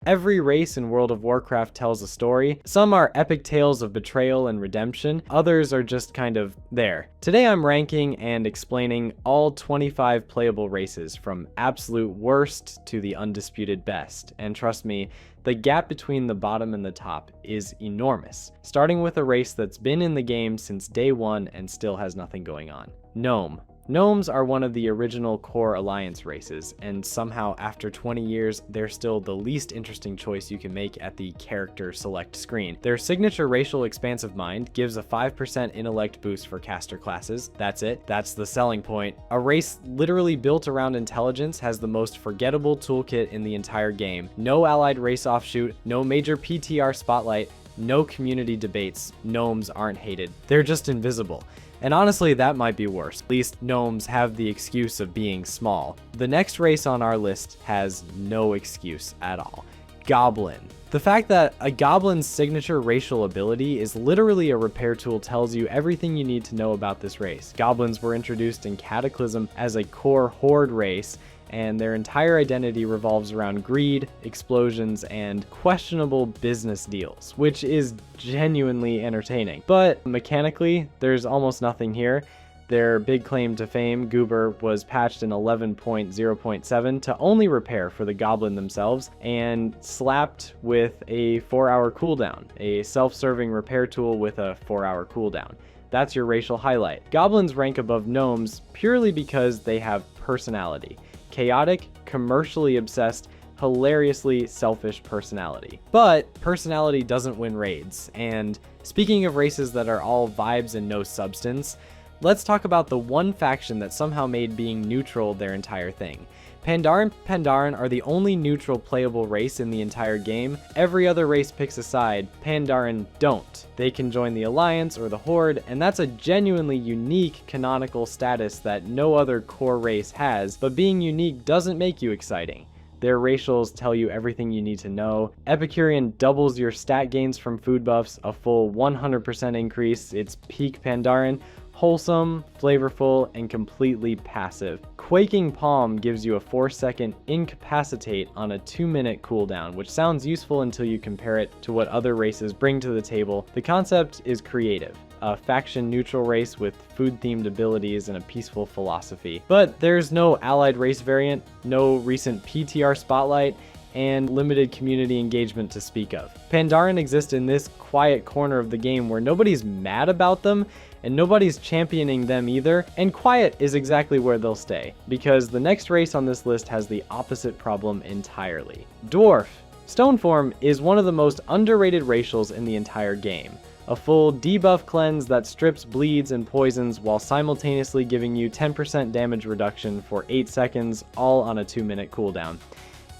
Every race in World of Warcraft tells a story. Some are epic tales of betrayal and redemption, others are just kind of there. Today I'm ranking and explaining all 25 playable races, from absolute worst to the undisputed best, and trust me, the gap between the bottom and the top is enormous, starting with a race that's been in the game since day one and still has nothing going on. Gnome. Gnomes are one of the original core Alliance races, and somehow after 20 years, they're still the least interesting choice you can make at the character select screen. Their signature racial expansive mind gives a 5% intellect boost for caster classes. That's it. That's the selling point. A race literally built around intelligence has the most forgettable toolkit in the entire game. No allied race offshoot, no major PTR spotlight, no community debates. Gnomes aren't hated. They're just invisible. And honestly, that might be worse. At least gnomes have the excuse of being small. The next race on our list has no excuse at all. Goblin. The fact that a goblin's signature racial ability is literally a repair tool tells you everything you need to know about this race. Goblins were introduced in Cataclysm as a core horde race, and their entire identity revolves around greed, explosions, and questionable business deals, which is genuinely entertaining. But mechanically, there's almost nothing here. Their big claim to fame, Goober, was patched in 11.0.7 to only repair for the goblin themselves, and slapped with a 4-hour cooldown, a self-serving repair tool with a 4-hour cooldown. That's your racial highlight. Goblins rank above gnomes purely because they have personality. Chaotic, commercially obsessed, hilariously selfish personality. But personality doesn't win raids, and speaking of races that are all vibes and no substance, let's talk about the one faction that somehow made being neutral their entire thing. Pandaren are the only neutral playable race in the entire game. Every other race picks a side. Pandaren don't. They can join the Alliance or the Horde, and that's a genuinely unique canonical status that no other core race has, but being unique doesn't make you exciting. Their racials tell you everything you need to know. Epicurean doubles your stat gains from food buffs, a full 100% increase. It's peak Pandaren. Wholesome, flavorful, and completely passive. Quaking Palm gives you a 4-second incapacitate on a 2-minute cooldown, which sounds useful until you compare it to what other races bring to the table. The concept is creative. A faction-neutral race with food-themed abilities and a peaceful philosophy. But there's no allied race variant, no recent PTR spotlight, and limited community engagement to speak of. Pandaren exist in this quiet corner of the game where nobody's mad about them, and nobody's championing them either, and quiet is exactly where they'll stay, because the next race on this list has the opposite problem entirely. Dwarf. Stoneform is one of the most underrated racials in the entire game. A full debuff cleanse that strips bleeds and poisons while simultaneously giving you 10% damage reduction for 8 seconds, all on a 2-minute cooldown.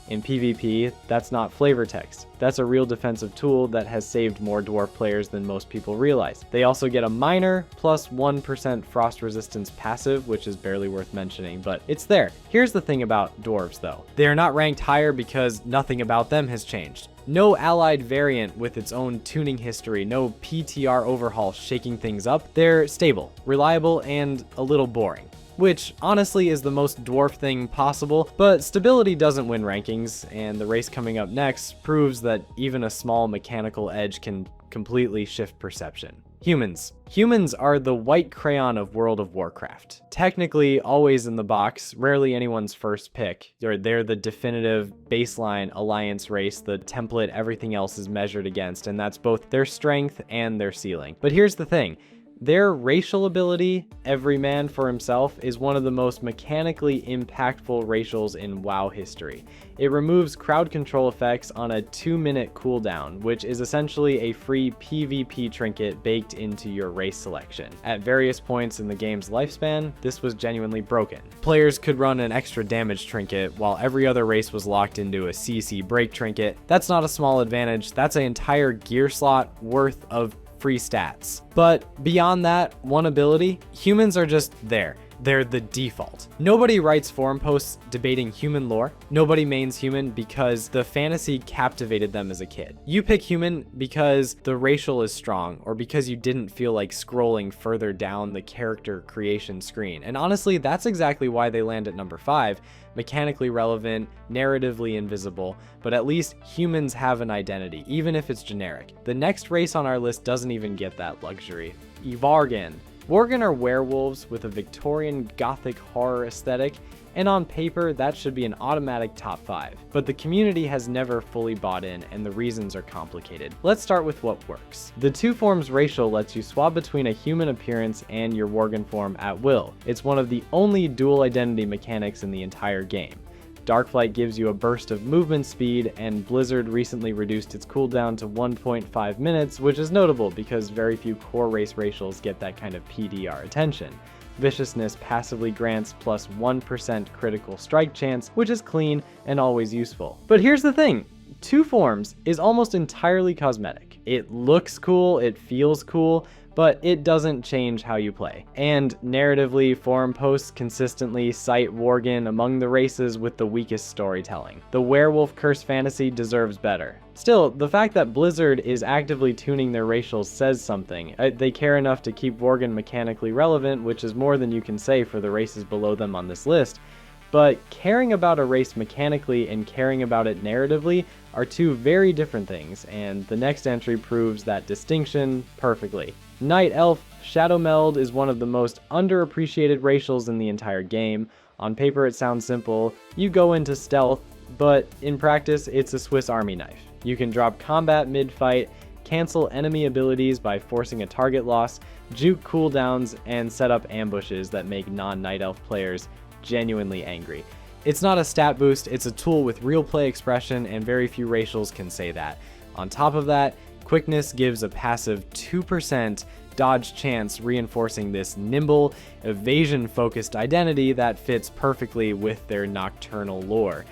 In PvP, that's not flavor text. That's a real defensive tool that has saved more dwarf players than most people realize. They also get a minor plus 1% frost resistance passive, which is barely worth mentioning, but it's there. Here's the thing about dwarves though. They are not ranked higher because nothing about them has changed. No allied variant with its own tuning history, no PTR overhaul shaking things up. They're stable, reliable, and a little boring. Which honestly is the most dwarf thing possible, but stability doesn't win rankings, and the race coming up next proves that even a small mechanical edge can completely shift perception. Humans. Humans are the white crayon of World of Warcraft. Technically always in the box, rarely anyone's first pick. They're the definitive baseline Alliance race, the template everything else is measured against, and that's both their strength and their ceiling. But here's the thing. Their racial ability, Every Man for Himself, is one of the most mechanically impactful racials in WoW history. It removes crowd control effects on a 2-minute cooldown, which is essentially a free PvP trinket baked into your race selection. At various points in the game's lifespan, this was genuinely broken. Players could run an extra damage trinket, while every other race was locked into a CC break trinket. That's not a small advantage, that's an entire gear slot worth of free stats. But beyond that one ability, humans are just there. they're the default. Nobody writes forum posts debating human lore. Nobody mains human because the fantasy captivated them as a kid. You pick human because the racial is strong, or because you didn't feel like scrolling further down the character creation screen. And honestly, that's exactly why they land at number 5. Mechanically relevant, narratively invisible, but at least humans have an identity, even if it's generic. The next race on our list doesn't even get that luxury. Evargan. Worgen are werewolves with a Victorian Gothic horror aesthetic, and on paper that should be an automatic top 5. But the community has never fully bought in, and the reasons are complicated. Let's start with what works. The two forms racial lets you swap between a human appearance and your Worgen form at will. It's one of the only dual identity mechanics in the entire game. Darkflight gives you a burst of movement speed, and Blizzard recently reduced its cooldown to 1.5 minutes, which is notable because very few core race racials get that kind of PDR attention. Viciousness passively grants plus 1% critical strike chance, which is clean and always useful. But here's the thing, two forms is almost entirely cosmetic. It looks cool, it feels cool, but it doesn't change how you play. And narratively, forum posts consistently cite Worgen among the races with the weakest storytelling. The werewolf curse fantasy deserves better. Still, the fact that Blizzard is actively tuning their racials says something. They care enough to keep Worgen mechanically relevant, which is more than you can say for the races below them on this list. But caring about a race mechanically and caring about it narratively are two very different things, and the next entry proves that distinction perfectly. Night Elf Shadow Meld is one of the most underappreciated racials in the entire game. On paper it sounds simple, you go into stealth, but in practice it's a Swiss Army knife. You can drop combat mid-fight, cancel enemy abilities by forcing a target loss, juke cooldowns, and set up ambushes that make non-Night Elf players genuinely angry. It's not a stat boost, it's a tool with real play expression, and very few racials can say that. On top of that, quickness gives a passive 2% dodge chance, reinforcing this nimble, evasion-focused identity that fits perfectly with their nocturnal lore.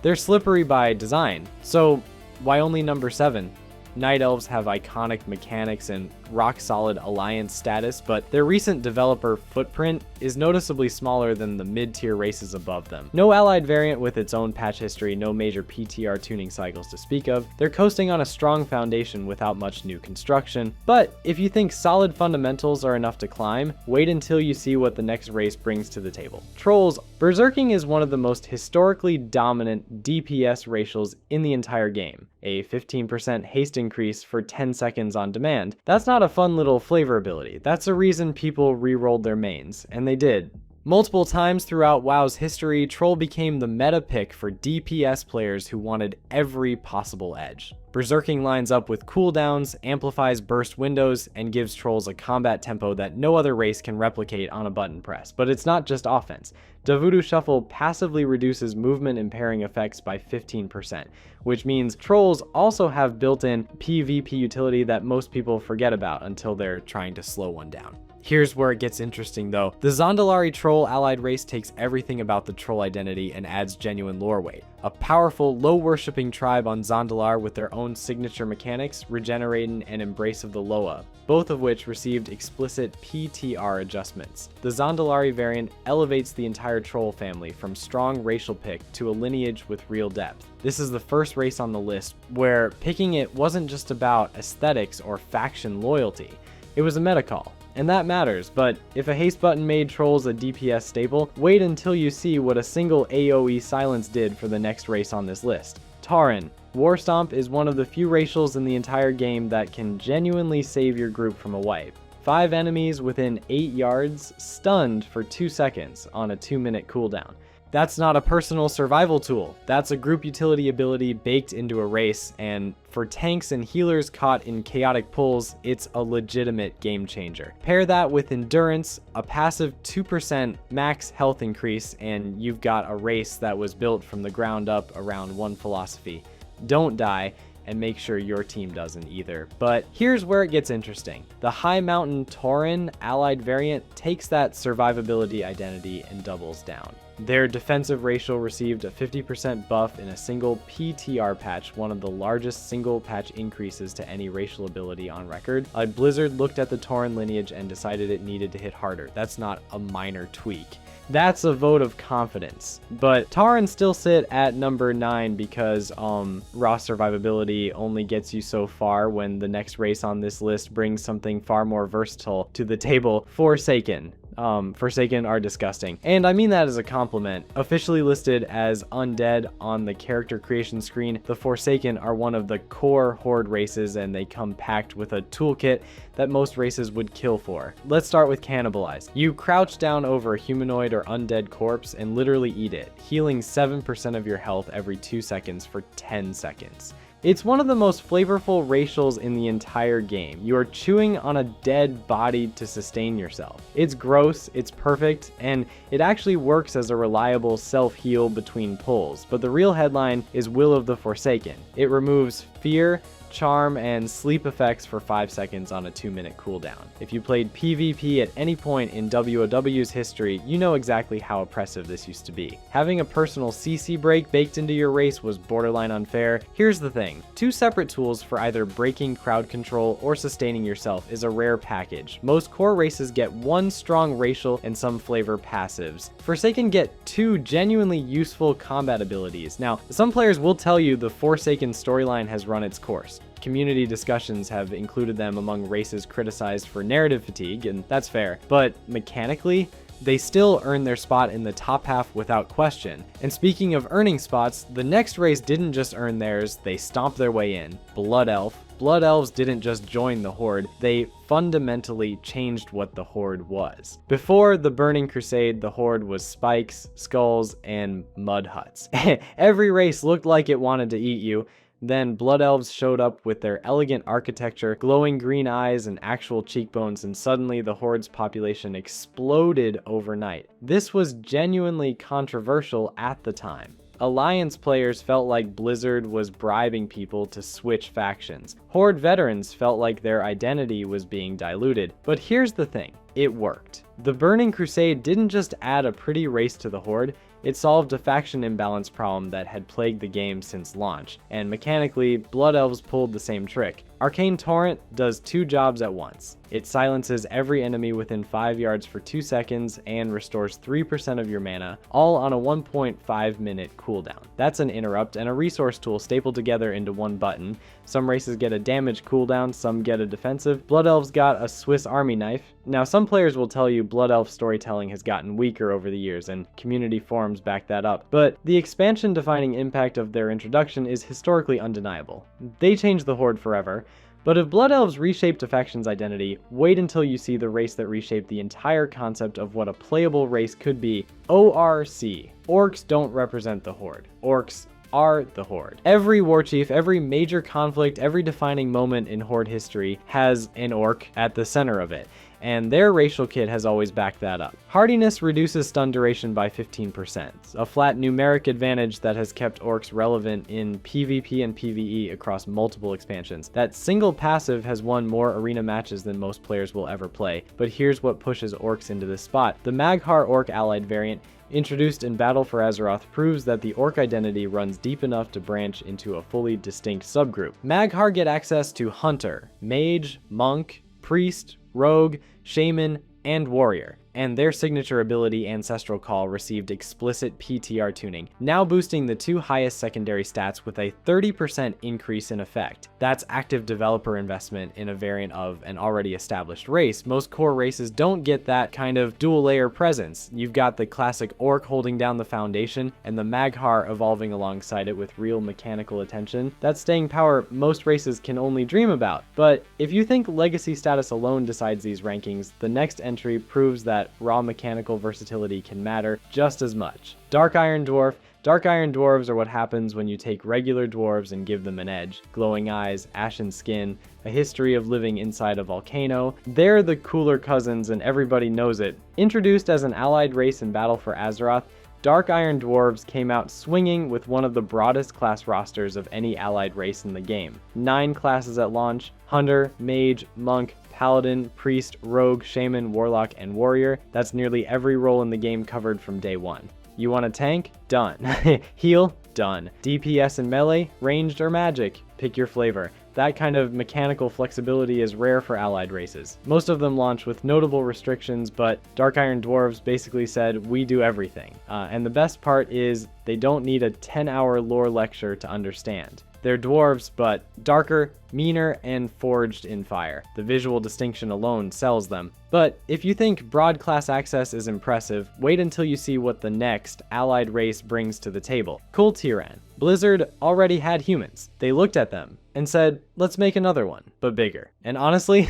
They're slippery by design, so why only number 7? Night Elves have iconic mechanics and rock-solid alliance status, but their recent developer footprint is noticeably smaller than the mid-tier races above them. No allied variant with its own patch history, no major PTR tuning cycles to speak of. They're coasting on a strong foundation without much new construction. But if you think solid fundamentals are enough to climb, wait until you see what the next race brings to the table. Trolls. Berserking is one of the most historically dominant DPS racials in the entire game. A 15% haste increase for 10 seconds on demand. That's not a fun little flavor ability. That's a reason people re-rolled their mains, and they did. Multiple times throughout WoW's history, Troll became the meta pick for DPS players who wanted every possible edge. Berserking lines up with cooldowns, amplifies burst windows, and gives Trolls a combat tempo that no other race can replicate on a button press. But it's not just offense. Davudu Shuffle passively reduces movement impairing effects by 15%, which means Trolls also have built-in PvP utility that most people forget about until they're trying to slow one down. Here's where it gets interesting though. The Zondalari Troll allied race takes everything about the Troll identity and adds genuine lore weight. A powerful, low-worshipping tribe on Zondalar with their own signature mechanics, Regenerating and Embrace of the Loa, both of which received explicit PTR adjustments. The Zondalari variant elevates the entire Troll family from strong racial pick to a lineage with real depth. This is the first race on the list where picking it wasn't just about aesthetics or faction loyalty. It was a meta call. And that matters, but if a haste button made Trolls a DPS staple, wait until you see what a single AoE silence did for the next race on this list. Tauren. Warstomp is one of the few racials in the entire game that can genuinely save your group from a wipe. 5 enemies within 8 yards, stunned for 2 seconds on a 2-minute cooldown. That's not a personal survival tool, that's a group utility ability baked into a race, and for tanks and healers caught in chaotic pulls, it's a legitimate game changer. Pair that with endurance, a passive 2% max health increase, and you've got a race that was built from the ground up around one philosophy: don't die, and make sure your team doesn't either. But here's where it gets interesting. The High Mountain Tauren allied variant takes that survivability identity and doubles down. Their defensive racial received a 50% buff in a single PTR patch, one of the largest single patch increases to any racial ability on record. Blizzard looked at the Tauren lineage and decided it needed to hit harder. That's not a minor tweak. That's a vote of confidence. But Tauren still sit at number 9 because raw survivability only gets you so far when the next race on this list brings something far more versatile to the table. Forsaken. Forsaken are disgusting. And I mean that as a compliment. Officially listed as undead on the character creation screen, the Forsaken are one of the core Horde races, and they come packed with a toolkit that most races would kill for. Let's start with Cannibalize. You crouch down over a humanoid or undead corpse and literally eat it, healing 7% of your health every 2 seconds for 10 seconds. It's one of the most flavorful racials in the entire game. You are chewing on a dead body to sustain yourself. It's gross, it's perfect, and it actually works as a reliable self-heal between pulls. But the real headline is Will of the Forsaken. It removes fear, charm, and sleep effects for 5 seconds on a 2-minute cooldown. If you played PvP at any point in WoW's history, you know exactly how oppressive this used to be. Having a personal CC break baked into your race was borderline unfair. Here's the thing, 2 separate tools for either breaking crowd control or sustaining yourself is a rare package. Most core races get 1 strong racial and some flavor passives. Forsaken get 2 genuinely useful combat abilities. Now, some players will tell you the Forsaken storyline has run its course. Community discussions have included them among races criticized for narrative fatigue, and that's fair. But mechanically, they still earn their spot in the top half without question. And speaking of earning spots, the next race didn't just earn theirs, they stomped their way in. Blood Elf. Blood Elves didn't just join the Horde, they fundamentally changed what the Horde was. Before the Burning Crusade, the Horde was spikes, skulls, and mud huts. Every race looked like it wanted to eat you. Then Blood Elves showed up with their elegant architecture, glowing green eyes, and actual cheekbones, and suddenly the Horde's population exploded overnight. This was genuinely controversial at the time. Alliance players felt like Blizzard was bribing people to switch factions. Horde veterans felt like their identity was being diluted. But here's the thing, it worked. The Burning Crusade didn't just add a pretty race to the Horde, it solved a faction imbalance problem that had plagued the game since launch, and mechanically, Blood Elves pulled the same trick. Arcane Torrent does 2 jobs at once. It silences every enemy within 5 yards for 2 seconds and restores 3% of your mana, all on a 1.5 minute cooldown. That's an interrupt and a resource tool stapled together into one button. Some races get a damage cooldown, some get a defensive. Blood Elves got a Swiss Army knife. Now, some players will tell you Blood Elf storytelling has gotten weaker over the years, and community forums back that up. But the expansion-defining impact of their introduction is historically undeniable. They changed the Horde forever. But if Blood Elves reshaped a faction's identity, wait until you see the race that reshaped the entire concept of what a playable race could be. ORC. Orcs don't represent the Horde. Orcs are the Horde. Every war chief, every major conflict, every defining moment in Horde history has an orc at the center of it, and their racial kit has always backed that up. Hardiness reduces stun duration by 15%, a flat numeric advantage that has kept orcs relevant in PvP and PvE across multiple expansions. That single passive has won more arena matches than most players will ever play, but here's what pushes orcs into this spot. The Maghar Orc allied variant, introduced in Battle for Azeroth, proves that the orc identity runs deep enough to branch into a fully distinct subgroup. Maghar get access to Hunter, Mage, Monk, Priest, Rogue, Shaman, and Warrior, and their signature ability, Ancestral Call, received explicit PTR tuning, now boosting the 2 highest secondary stats with a 30% increase in effect. That's active developer investment in a variant of an already established race. Most core races don't get that kind of dual layer presence. You've got the classic Orc holding down the foundation, and the Maghar evolving alongside it with real mechanical attention. That's staying power most races can only dream about. But if you think legacy status alone decides these rankings, the next entry proves that raw mechanical versatility can matter just as much. Dark Iron Dwarf. Dark Iron Dwarves are what happens when you take regular dwarves and give them an edge. Glowing eyes, ashen skin, a history of living inside a volcano. They're the cooler cousins and everybody knows it. Introduced as an allied race in Battle for Azeroth, Dark Iron Dwarves came out swinging with one of the broadest class rosters of any allied race in the game. 9 classes at launch: Hunter, Mage, Monk, Paladin, Priest, Rogue, Shaman, Warlock, and Warrior. That's nearly every role in the game covered from day one. You want a tank? Done. Heal? Done. DPS and melee? Ranged or magic? Pick your flavor. That kind of mechanical flexibility is rare for allied races. Most of them launch with notable restrictions, but Dark Iron Dwarves basically said, we do everything. And the best part is they don't need a 10-hour lore lecture to understand. They're dwarves, but darker, meaner, and forged in fire. The visual distinction alone sells them. But if you think broad class access is impressive, wait until you see what the next allied race brings to the table. Kul Tiran. Blizzard already had humans. They looked at them and said, let's make another one, but bigger. And honestly,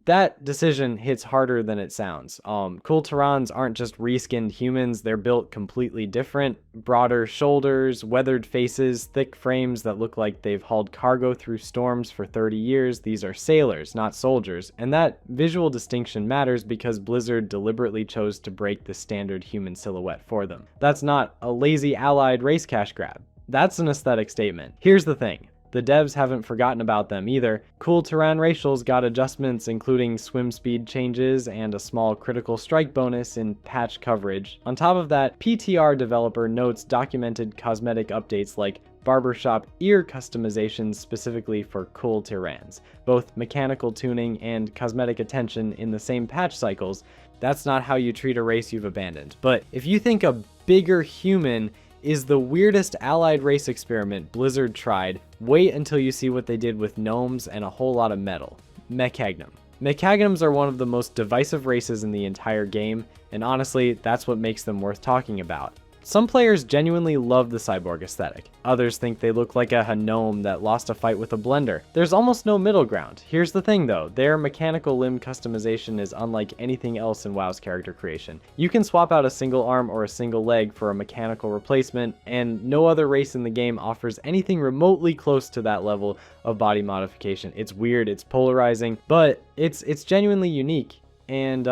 that decision hits harder than it sounds. Kul Tirans aren't just reskinned humans, they're built completely different. Broader shoulders, weathered faces, thick frames that look like they've hauled cargo through storms for 30 years. These are sailors, not soldiers. And that visual distinction matters because Blizzard deliberately chose to break the standard human silhouette for them. That's not a lazy allied race cash grab. That's an aesthetic statement. Here's the thing. The devs haven't forgotten about them either. Kul Tiran racials got adjustments including swim speed changes and a small critical strike bonus in patch coverage. On top of that, PTR developer notes documented cosmetic updates like barbershop ear customizations specifically for Kul Tirans, both mechanical tuning and cosmetic attention in the same patch cycles. That's not how you treat a race you've abandoned. But if you think a bigger human is the weirdest allied race experiment Blizzard tried, wait until you see what they did with gnomes and a whole lot of metal. Mechagnum. Mechagnums are one of the most divisive races in the entire game, and honestly, that's what makes them worth talking about. Some players genuinely love the cyborg aesthetic. Others think they look like a gnome that lost a fight with a blender. There's almost no middle ground. Here's the thing though, their mechanical limb customization is unlike anything else in WoW's character creation. You can swap out a single arm or a single leg for a mechanical replacement, and no other race in the game offers anything remotely close to that level of body modification. It's weird, it's polarizing, but it's genuinely unique. And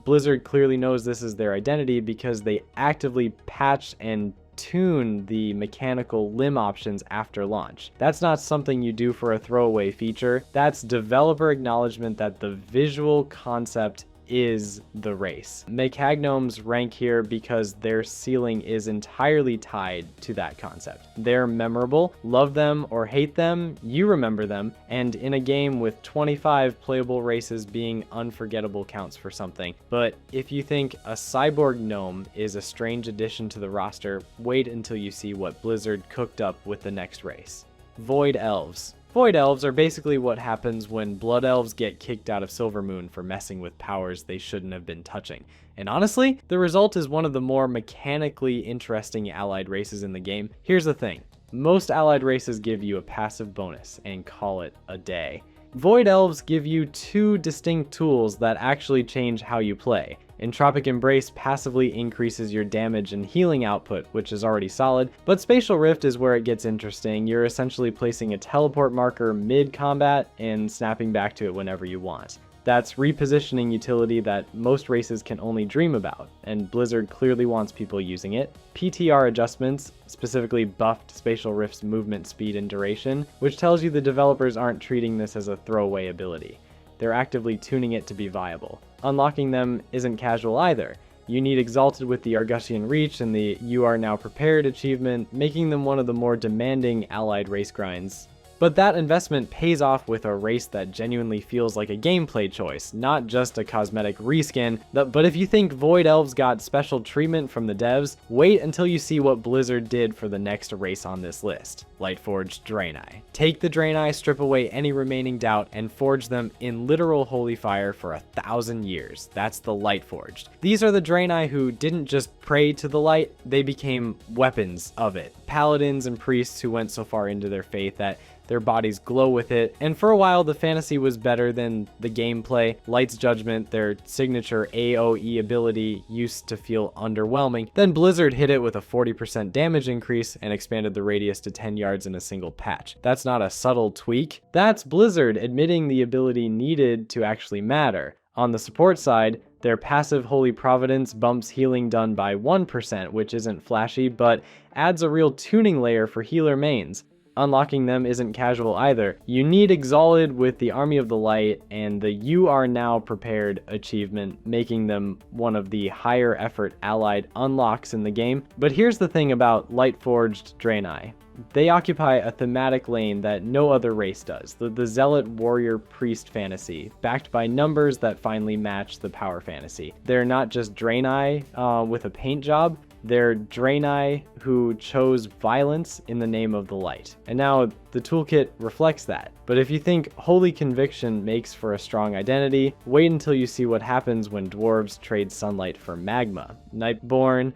Blizzard clearly knows this is their identity because they actively patch and tune the mechanical limb options after launch. That's not something you do for a throwaway feature. That's developer acknowledgement that the visual concept is the race. Mechagnomes rank here because their ceiling is entirely tied to that concept. They're memorable, love them or hate them, you remember them, and in a game with 25 playable races being unforgettable counts for something. But if you think a cyborg gnome is a strange addition to the roster, wait until you see what Blizzard cooked up with the next race. Void Elves. Void Elves are basically what happens when Blood Elves get kicked out of Silvermoon for messing with powers they shouldn't have been touching. And honestly, the result is one of the more mechanically interesting allied races in the game. Here's the thing, most allied races give you a passive bonus and call it a day. Void Elves give you two distinct tools that actually change how you play. Entropic Embrace passively increases your damage and healing output, which is already solid, but Spatial Rift is where it gets interesting. You're essentially placing a teleport marker mid-combat and snapping back to it whenever you want. That's repositioning utility that most races can only dream about, and Blizzard clearly wants people using it. PTR adjustments specifically buffed Spatial Rift's movement speed and duration, which tells you the developers aren't treating this as a throwaway ability. They're actively tuning it to be viable. Unlocking them isn't casual either. You need Exalted with the Argusian Reach and the You Are Now Prepared achievement, making them one of the more demanding allied race grinds. But that investment pays off with a race that genuinely feels like a gameplay choice, not just a cosmetic reskin. But if you think Void Elves got special treatment from the devs, wait until you see what Blizzard did for the next race on this list, Lightforged Draenei. Take the Draenei, strip away any remaining doubt, and forge them in literal holy fire for 1,000 years. That's the Lightforged. These are the Draenei who didn't just pray to the light, they became weapons of it. Paladins and priests who went so far into their faith that their bodies glow with it, and for a while the fantasy was better than the gameplay. Light's Judgment, their signature AoE ability, used to feel underwhelming. Then Blizzard hit it with a 40% damage increase and expanded the radius to 10 yards in a single patch. That's not a subtle tweak, that's Blizzard admitting the ability needed to actually matter. On the support side, their passive Holy Providence bumps healing done by 1%, which isn't flashy, but adds a real tuning layer for healer mains. Unlocking them isn't casual either. You need Exalted with the Army of the Light and the You Are Now Prepared achievement, making them one of the higher effort allied unlocks in the game. But here's the thing about Lightforged Draenei. They occupy a thematic lane that no other race does, the Zealot Warrior Priest fantasy, backed by numbers that finally match the power fantasy. They're not just Draenei with a paint job, they're Draenei who chose violence in the name of the light. And now the toolkit reflects that. But if you think Holy Conviction makes for a strong identity, wait until you see what happens when dwarves trade sunlight for magma. Nightborn,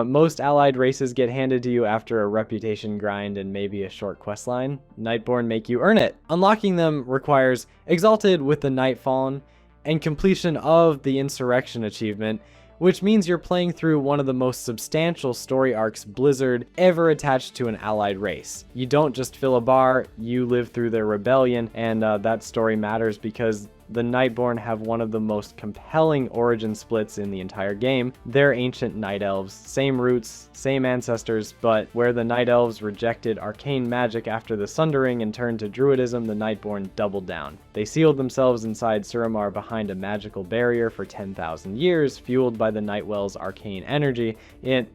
most allied races get handed to you after a reputation grind and maybe a short questline. Nightborn make you earn it. Unlocking them requires Exalted with the Nightfallen and completion of the Insurrection achievement, which means you're playing through one of the most substantial story arcs Blizzard ever attached to an allied race. You don't just fill a bar, you live through their rebellion, and that story matters because the Nightborn have one of the most compelling origin splits in the entire game. They're ancient Night Elves, same roots, same ancestors, but where the Night Elves rejected arcane magic after the Sundering and turned to Druidism, the Nightborn doubled down. They sealed themselves inside Suramar behind a magical barrier for 10,000 years, fueled by the Nightwell's arcane energy.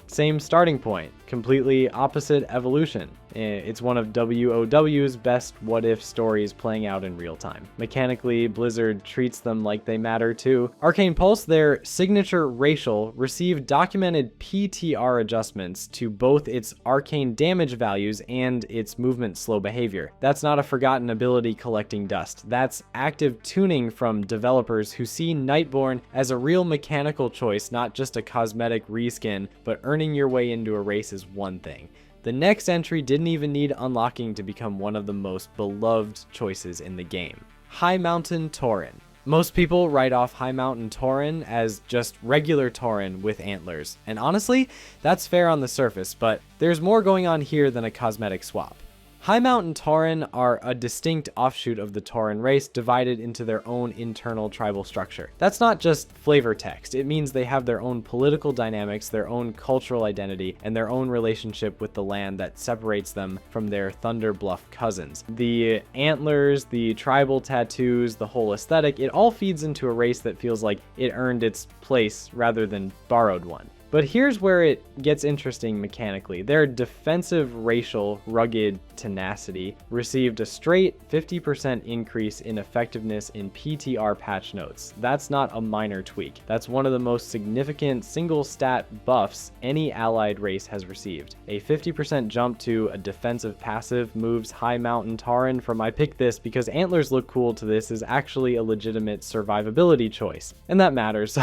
Same starting point, completely opposite evolution. It's one of WOW's best what-if stories playing out in real time. Mechanically, Blizzard treats them like they matter too. Arcane Pulse, their signature racial, received documented PTR adjustments to both its arcane damage values and its movement slow behavior. That's not a forgotten ability collecting dust. That's active tuning from developers who see Nightborn as a real mechanical choice, not just a cosmetic reskin, but earning your way into a race is one thing. The next entry didn't even need unlocking to become one of the most beloved choices in the game. High Mountain Tauren. Most people write off High Mountain Tauren as just regular Tauren with antlers, and honestly, that's fair on the surface, but there's more going on here than a cosmetic swap. High Mountain Tauren are a distinct offshoot of the Tauren race, divided into their own internal tribal structure. That's not just flavor text, it means they have their own political dynamics, their own cultural identity, and their own relationship with the land that separates them from their Thunder Bluff cousins. The antlers, the tribal tattoos, the whole aesthetic, it all feeds into a race that feels like it earned its place rather than borrowed one. But here's where it gets interesting mechanically. Their defensive racial rugged tenacity received a straight 50% increase in effectiveness in PTR patch notes. That's not a minor tweak. That's one of the most significant single stat buffs any allied race has received. A 50% jump to a defensive passive moves High Mountain Tauren from I picked this because antlers look cool to this is actually a legitimate survivability choice. And that matters.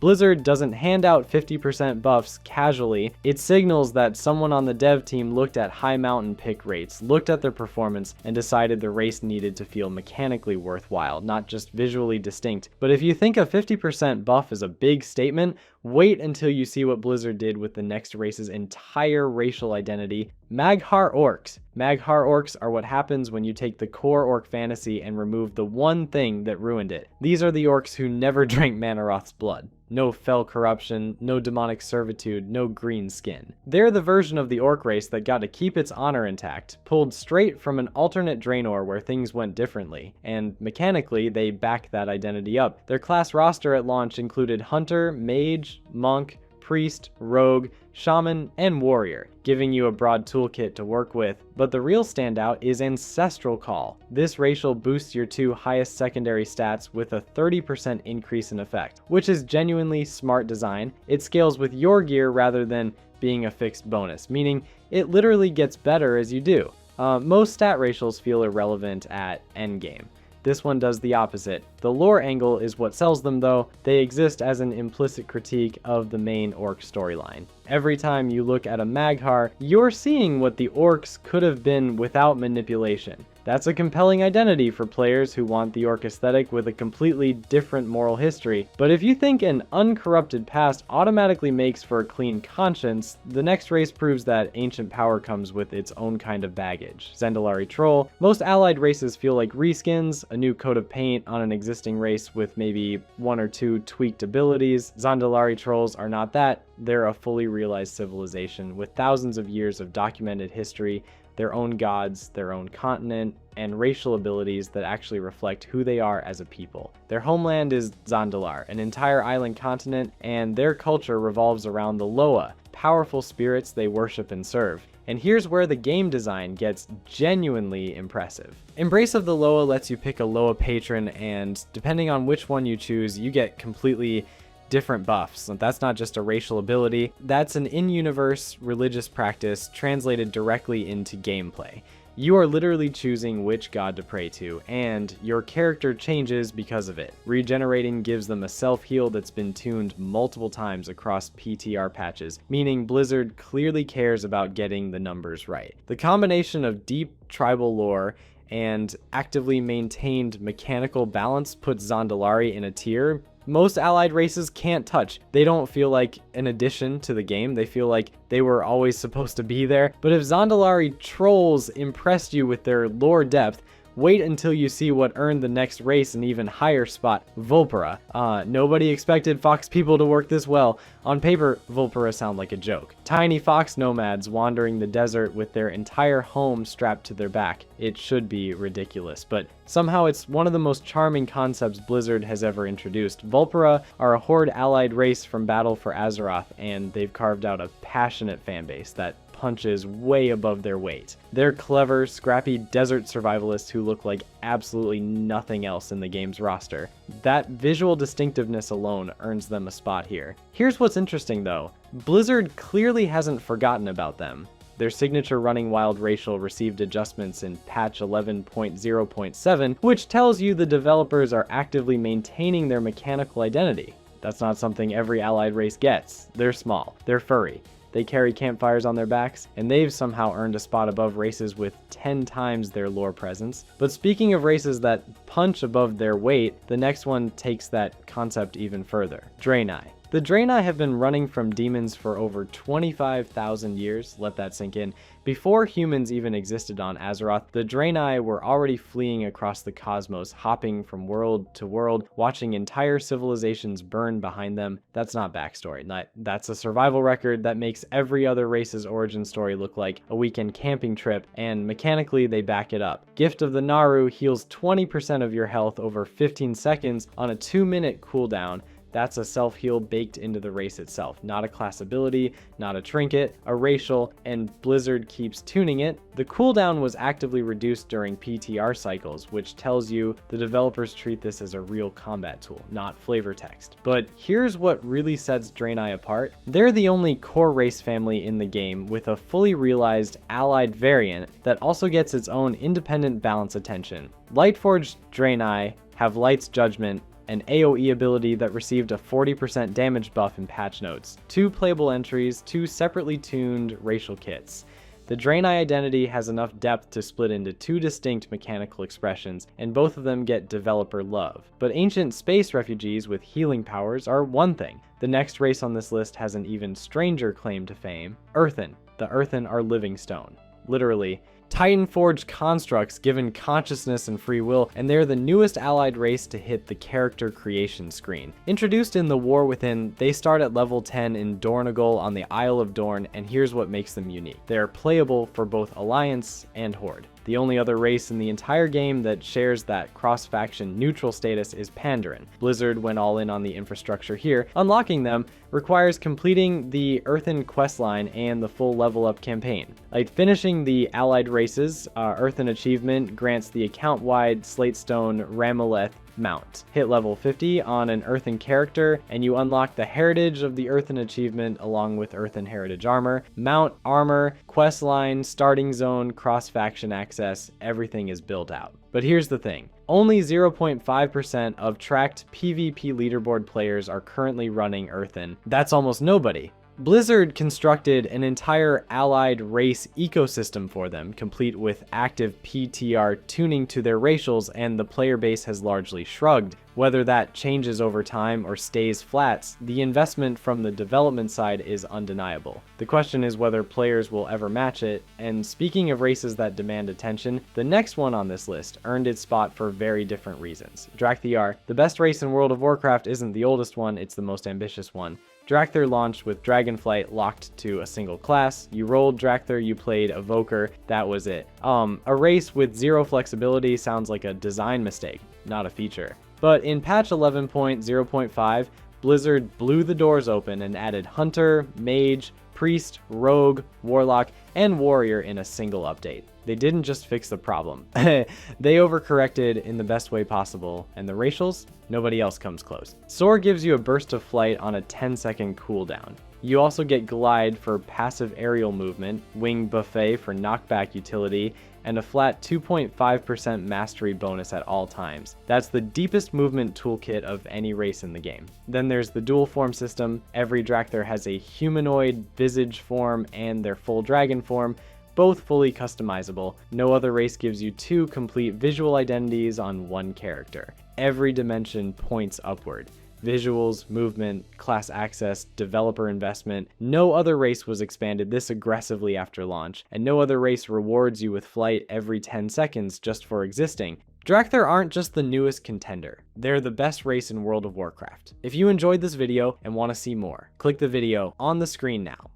Blizzard doesn't hand out 50% buffs casually. It signals that someone on the dev team looked at High Mountain pick rates, looked at their performance, and decided the race needed to feel mechanically worthwhile, not just visually distinct. But if you think a 50% buff is a big statement, wait until you see what Blizzard did with the next race's entire racial identity, Mag'har Orcs. Mag'har Orcs are what happens when you take the core orc fantasy and remove the one thing that ruined it. These are the orcs who never drank Manoroth's blood. No fell corruption, no demonic servitude, no green skin. They're the version of the orc race that got to keep its honor intact, pulled straight from an alternate Draenor where things went differently, and mechanically they back that identity up. Their class roster at launch included Hunter, Mage, Monk, Priest, Rogue, Shaman, and Warrior, giving you a broad toolkit to work with. But the real standout is Ancestral Call. This racial boosts your two highest secondary stats with a 30% increase in effect, which is genuinely smart design. It scales with your gear rather than being a fixed bonus, meaning it literally gets better as you do. Most stat racials feel irrelevant at endgame. This one does the opposite. The lore angle is what sells them though. They exist as an implicit critique of the main orc storyline. Every time you look at a Mag'har, you're seeing what the orcs could have been without manipulation. That's a compelling identity for players who want the orc aesthetic with a completely different moral history. But if you think an uncorrupted past automatically makes for a clean conscience, the next race proves that ancient power comes with its own kind of baggage. Zandalari Troll. Most allied races feel like reskins, a new coat of paint on an existing race with maybe one or two tweaked abilities. Zandalari Trolls are not that. They're a fully realized civilization with thousands of years of documented history. their own gods, their own continent, and racial abilities that actually reflect who they are as a people. Their homeland is Zandalar, an entire island continent, and their culture revolves around the Loa, powerful spirits they worship and serve. And here's where the game design gets genuinely impressive. Embrace of the Loa lets you pick a Loa patron, and depending on which one you choose, you get completely different buffs. That's not just a racial ability, that's an in-universe religious practice translated directly into gameplay. You are literally choosing which god to pray to, and your character changes because of it. Regenerating gives them a self-heal that's been tuned multiple times across PTR patches, meaning Blizzard clearly cares about getting the numbers right. The combination of deep tribal lore and actively maintained mechanical balance puts Zandalari in a tier most allied races can't touch. They don't feel like an addition to the game. They feel like they were always supposed to be there. But if Zandalari trolls impressed you with their lore depth, wait until you see what earned the next race an even higher spot, Vulpera. Nobody expected fox people to work this well. On paper, Vulpera sound like a joke. Tiny fox nomads wandering the desert with their entire home strapped to their back. It should be ridiculous, but somehow it's one of the most charming concepts Blizzard has ever introduced. Vulpera are a horde allied race from Battle for Azeroth, and they've carved out a passionate fanbase that punches way above their weight. They're clever, scrappy desert survivalists who look like absolutely nothing else in the game's roster. That visual distinctiveness alone earns them a spot here. Here's what's interesting though. Blizzard clearly hasn't forgotten about them. Their signature Running Wild racial received adjustments in patch 11.0.7, which tells you the developers are actively maintaining their mechanical identity. That's not something every allied race gets. They're small, they're furry, they carry campfires on their backs, and they've somehow earned a spot above races with 10 times their lore presence. But speaking of races that punch above their weight, the next one takes that concept even further. Draenei. The Draenei have been running from demons for over 25,000 years, let that sink in. Before humans even existed on Azeroth, the Draenei were already fleeing across the cosmos, hopping from world to world, watching entire civilizations burn behind them. That's not backstory. That's a survival record that makes every other race's origin story look like a weekend camping trip, and mechanically they back it up. Gift of the Naru heals 20% of your health over 15 seconds on a 2-minute cooldown. That's a self-heal baked into the race itself, not a class ability, not a trinket, a racial, and Blizzard keeps tuning it. The cooldown was actively reduced during PTR cycles, which tells you the developers treat this as a real combat tool, not flavor text. But here's what really sets Draenei apart. They're the only core race family in the game with a fully realized allied variant that also gets its own independent balance attention. Lightforged Draenei have Light's Judgment, an AoE ability that received a 40% damage buff in patch notes, 2 playable entries, 2 separately tuned racial kits. The Draenei identity has enough depth to split into 2 distinct mechanical expressions, and both of them get developer love. But ancient space refugees with healing powers are one thing. The next race on this list has an even stranger claim to fame, Earthen. The Earthen are living stone. Literally, Titan-forged constructs given consciousness and free will, and they're the newest allied race to hit the character creation screen. Introduced in The War Within, they start at level 10 in Dornogal on the Isle of Dorn, and here's what makes them unique. They are playable for both Alliance and Horde. The only other race in the entire game that shares that cross-faction neutral status is Pandaren. Blizzard went all in on the infrastructure here. Unlocking them requires completing the Earthen questline and the full level up campaign. Like finishing the allied races, Earthen achievement grants the account-wide Slatestone Ramoleth mount. Hit level 50 on an Earthen character, and you unlock the Heritage of the Earthen achievement along with Earthen Heritage armor. Mount, armor, questline, starting zone, cross-faction access, everything is built out. But here's the thing. Only 0.5% of tracked PvP leaderboard players are currently running Earthen. That's almost nobody. Blizzard constructed an entire allied race ecosystem for them, complete with active PTR tuning to their racials, and the player base has largely shrugged. Whether that changes over time or stays flat, the investment from the development side is undeniable. The question is whether players will ever match it, and speaking of races that demand attention, the next one on this list earned its spot for very different reasons. Drak'Thiyar, the best race in World of Warcraft, isn't the oldest one, it's the most ambitious one. Drakthir launched with Dragonflight locked to a single class. You rolled Drakthir, you played Evoker, that was it. A race with zero flexibility sounds like a design mistake, not a feature. But in patch 11.0.5, Blizzard blew the doors open and added Hunter, Mage, Priest, Rogue, Warlock, and Warrior in a single update. They didn't just fix the problem. They overcorrected in the best way possible, and the racials? Nobody else comes close. Soar gives you a burst of flight on a 10-second cooldown. You also get Glide for passive aerial movement, Wing Buffet for knockback utility, and a flat 2.5% mastery bonus at all times. That's the deepest movement toolkit of any race in the game. Then there's the dual form system. Every Drakthir has a humanoid visage form and their full dragon form, both fully customizable. No other race gives you two complete visual identities on one character. Every dimension points upward. Visuals, movement, class access, developer investment. No other race was expanded this aggressively after launch, and no other race rewards you with flight every 10 seconds just for existing. Drakthir aren't just the newest contender, they're the best race in World of Warcraft. If you enjoyed this video and want to see more, click the video on the screen now.